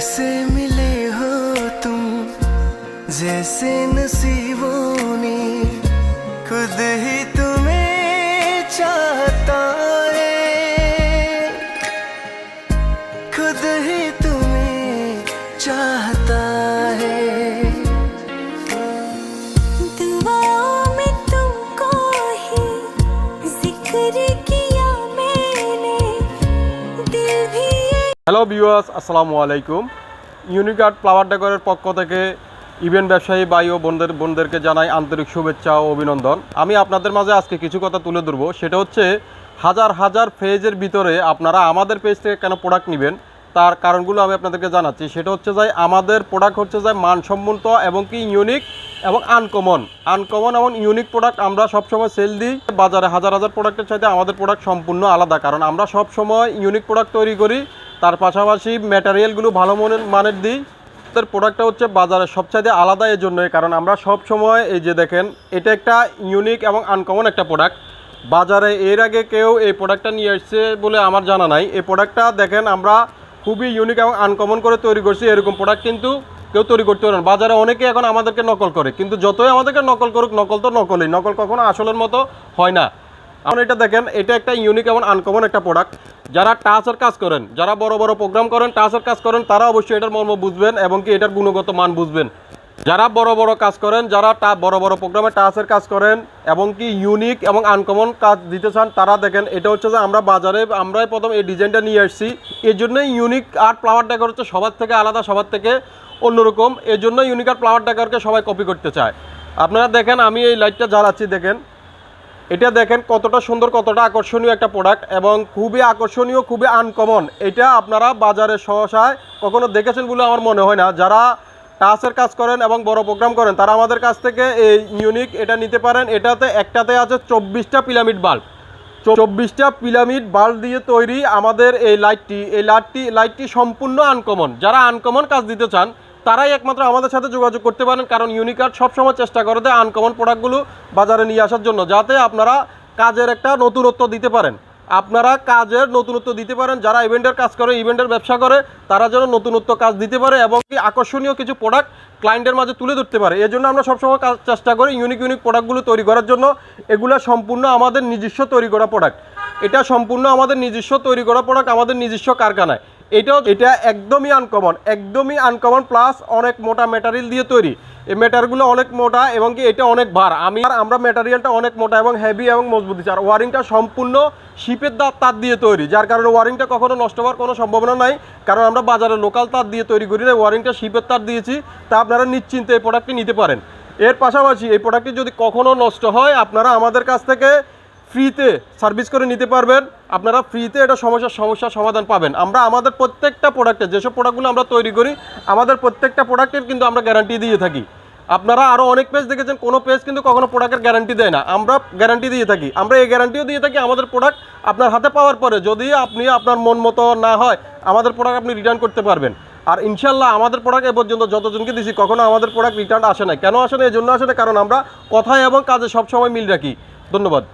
जैसे मिले हो तुम जैसे नसीबों ने खुद ही तुम्हें चाहता है खुद ही तुम्हें चाहता है दुआओं में तुमको ही जिक्र किया मैंने दिल भी হ্যালো ভিউয়ার্স, আসসালামু আলাইকুম। ইউনিক আর্ট ফ্লাওয়ার ডেকোরের পক্ষ থেকে ইভেন্ট ব্যবসায়ী ভাই ও বোনদেরকে জানাই আন্তরিক শুভেচ্ছা ও অভিনন্দন। আমি আপনাদের মাঝে আজকে কিছু কথা তুলে ধরবো। সেটা হচ্ছে হাজার হাজার পেজের ভিতরে আপনারা আমাদের পেজ থেকে কেন প্রোডাক্ট নেবেন তার কারণগুলো আমি আপনাদেরকে জানাচ্ছি। সেটা হচ্ছে যে আমাদের প্রোডাক্ট হচ্ছে যে মানসম্মত এবং কি ইউনিক এবং আনকমন এবং ইউনিক প্রোডাক্ট আমরা সবসময় সেল দিই। বাজারে হাজার হাজার প্রোডাক্টের চাইতে আমাদের প্রোডাক্ট সম্পূর্ণ আলাদা, কারণ আমরা সবসময় ইউনিক প্রোডাক্ট তৈরি করি, তার পাশাপাশি ম্যাটেরিয়ালগুলো ভালো মানের দিই। আমাদের প্রোডাক্টটা হচ্ছে বাজারে সবচাইতে আলাদা এই জন্যই, কারণ আমরা সব সময় এই যে দেখেন এটা একটা ইউনিক এবং আনকমন একটা প্রোডাক্ট। বাজারে এর আগে কেউ এই প্রোডাক্টটা নিয়ে আসছে বলে আমার জানা নাই। এই প্রোডাক্টটা দেখেন আমরা খুবই ইউনিক এবং আনকমন করে তৈরি করছি। এরকম প্রোডাক্ট কিন্তু কেউ তৈরি করতে পারে না। বাজারে অনেকে এখন আমাদেরকে নকল করে, কিন্তু যতই আমাদেরকে নকল করুক, নকল তো নকলই, নকল কখনো আসলের মতো হয় না। এখন এটা দেখেন, এটা একটা ইউনিক এবং আনকমন একটা প্রোডাক্ট। যারা টাচের কাজ করেন, যারা বড় বড় প্রোগ্রাম করেন, টাচের কাজ করেন, তারা অবশ্যই এটার মর্ম বুঝবেন এবং কি এটার গুণগত মান বুঝবেন। যারা বড় বড় কাজ করেন, যারা বড় বড় প্রোগ্রামে টাচের কাজ করেন এবং কি ইউনিক এবং আনকমন কাজ দিতে চান, তারা দেখেন এটা হচ্ছে যে আমরা বাজারে আমরাই প্রথম এই ডিজাইনটা নিয়ে আসছি। এই জন্যই ইউনিক আর্ট ফ্লাওয়ার ডেকোর হচ্ছে সবার থেকে আলাদা, সবার থেকে অন্যরকম। এই জন্য ইউনিক আর্ট ফ্লাওয়ার ডেকোরকে সবাই কপি করতে চায়। আপনারা দেখেন আমি এই লাইটটা জ্বালাচ্ছি, দেখেন এটা দেখেন কতটা সুন্দর, কতটা আকর্ষণীয় একটা প্রোডাক্ট এবং খুবই আকর্ষণীয়, খুবই আনকমন। এটা আপনারা বাজারে সহসায় কখনো দেখেছেন বলে আমার মনে হয় না। যারা টাচের কাজ করেন এবং বড় প্রোগ্রাম করেন, তারা আমাদের কাছ থেকে এই ইউনিক এটা নিতে পারেন। এটাতে একটাতে আছে 24টা পিরামিড বাল্ব, 24টা পিরামিড বাল্ব দিয়ে তৈরি আমাদের এই লাইটটি সম্পূর্ণ আনকমন। যারা আনকমন কাজ দিতে চান তারাই একমাত্র আমাদের সাথে যোগাযোগ করতে পারেন, কারণ ইউনিক আর্ট সবসময় চেষ্টা করে দেয় আনকমন প্রোডাক্টগুলো বাজারে নিয়ে আসার জন্য, যাতে আপনারা কাজের একটা নতুনত্ব দিতে পারেন। যারা ইভেন্টের কাজ করে, ইভেন্টের ব্যবসা করে, তারা যেন নতুনত্ব কাজ দিতে পারে এবং কি আকর্ষণীয় কিছু প্রোডাক্ট ক্লায়েন্টের মাঝে তুলে ধরতে পারে। এই জন্য আমরা সবসময় চেষ্টা করি ইউনিক প্রোডাক্টগুলো তৈরি করার জন্য। এগুলো সম্পূর্ণ আমাদের নিজস্ব তৈরি করা প্রোডাক্ট। এটা সম্পূর্ণ আমাদের নিজস্ব তৈরি করা প্রোডাক্ট, আমাদের নিজস্ব কারখানায়। এটা একদমই আনকমন প্লাস অনেক মোটা ম্যাটেরিয়াল দিয়ে তৈরি। এই ম্যাটেরিয়ালগুলো অনেক মোটা এবং কি এটা অনেক ভার। আমরা ম্যাটেরিয়ালটা অনেক মোটা এবং হেভি এবং মজবুত দিচ্ছি। আর ওয়ারিংটা সম্পূর্ণ শিপের তার দিয়ে তৈরি, যার কারণে ওয়ারিংটা কখনো নষ্ট হওয়ার কোনো সম্ভাবনা নাই, কারণ আমরা বাজারে লোকাল তার দিয়ে তৈরি করি না, ওয়ারিংটা শিপের তার দিয়েছি। তা আপনারা নিশ্চিন্তে এই প্রোডাক্টটি নিতে পারেন। এর পাশাপাশি এই প্রোডাক্টটি যদি কখনো নষ্ট হয়, আপনারা আমাদের কাছ থেকে ফ্রিতে সার্ভিস করে নিতে পারবেন। আপনারা ফ্রিতে এটা সমস্যার সমাধান পাবেন। আমরা আমাদের প্রত্যেকটা প্রোডাক্টে, যেসব প্রোডাক্টগুলো আমরা তৈরি করি, আমাদের প্রত্যেকটা প্রোডাক্টের কিন্তু আমরা গ্যারান্টি দিয়ে থাকি। আপনারা আরও অনেক পেজ দেখেছেন, কোনো পেজ কিন্তু কখনো প্রোডাক্টের গ্যারান্টি দেয় না, আমরা গ্যারান্টি দিয়ে থাকি। আমরা এই গ্যারান্টিও দিয়ে থাকি, আমাদের প্রোডাক্ট আপনার হাতে পাওয়ার পরে যদি আপনার মন মতো না হয়, আমাদের প্রোডাক্ট আপনি রিটার্ন করতে পারবেন। আর ইনশাল্লাহ আমাদের প্রোডাক্ট এ পর্যন্ত যতজনকে দিয়েছি, কখনো আমাদের প্রোডাক্ট রিটার্ন আসে না। কেন আসে না? এই জন্য আসে না, কারণ আমরা কথায় এবং কাজে সবসময় মিল রাখি। ধন্যবাদ।